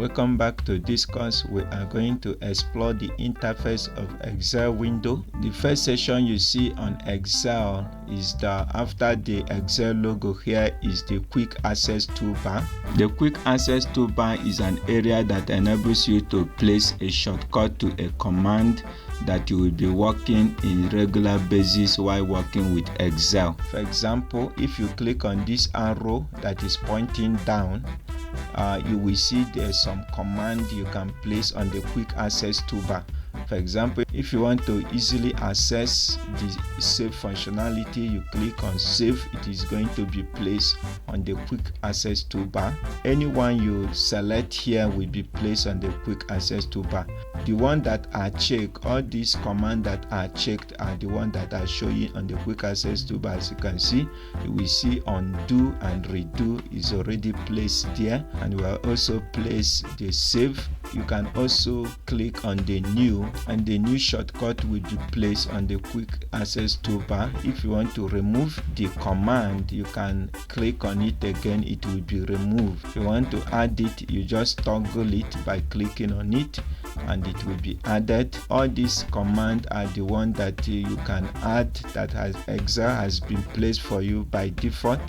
Welcome back to this course. We are going to explore the interface of Excel window. The first section you see on Excel is after the Excel logo here is the quick access toolbar. The quick access toolbar is an area that enables you to place a shortcut to a command that you will be working in regular basis while working with Excel. For example, if you click on this arrow that is pointing down, you will see there's some command you can place on the quick access toolbar. For example, if you want to easily access the save functionality, you click on save. It is going to be placed on the quick access toolbar. Anyone you select here will be placed on the quick access toolbar. The ones that are checked, all these commands that are checked are the ones that are showing on the quick access toolbar. As you can see, you will see undo and redo is already placed there, and we will also place the save. You can also click on the new, and the new shortcut will be placed on the quick access toolbar. If you want to remove the command, you can click on it again, it will be removed. If you want to add it, you just toggle it by clicking on it and it will be added. All these commands are the one that you can add, that Excel has been placed for you by default,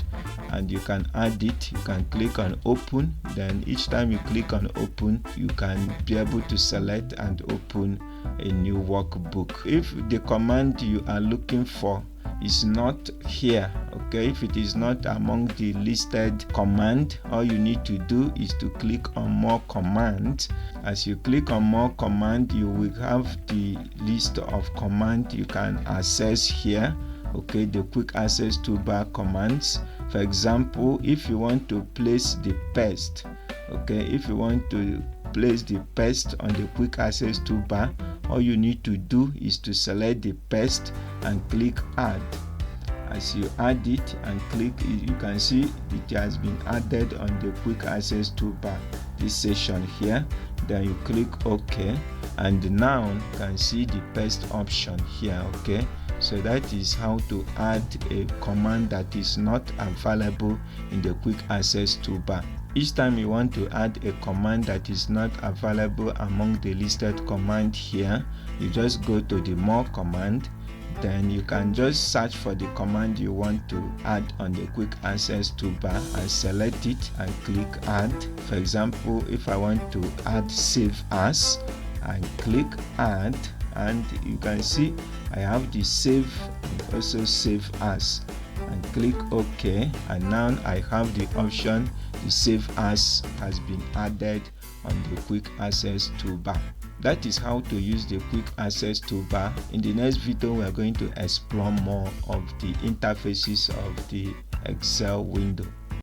and you can add it. You can click on open, then each time you click on open, you can be able to select and open a new workbook. If the command you are looking for is not here, okay, if it is not among the listed command, all you need to do is to click on more commands. As you click on more command, you will have the list of command you can access here, okay, the quick access toolbar commands. For example, if you want to place the paste, okay, if you want to place the paste on the quick access toolbar, all you need to do is to select the paste and click add. As you add it and click it, you can see it has been added on the quick access toolbar, this section here. Then you click OK, and now you can see the paste option here, okay. So that is how to add a command that is not available in the quick access toolbar. Each time you want to add a command that is not available among the listed command here, you just go to the more command, then you can just search for the command you want to add on the quick access toolbar and select it and click add. For example, if I want to add save as, and click add, and you can see I have the save and also save as, and click OK, and now I have the option the save as has been added on the quick access toolbar. That is how to use the quick access toolbar. In the next video, we are going to explore more of the interfaces of the Excel window.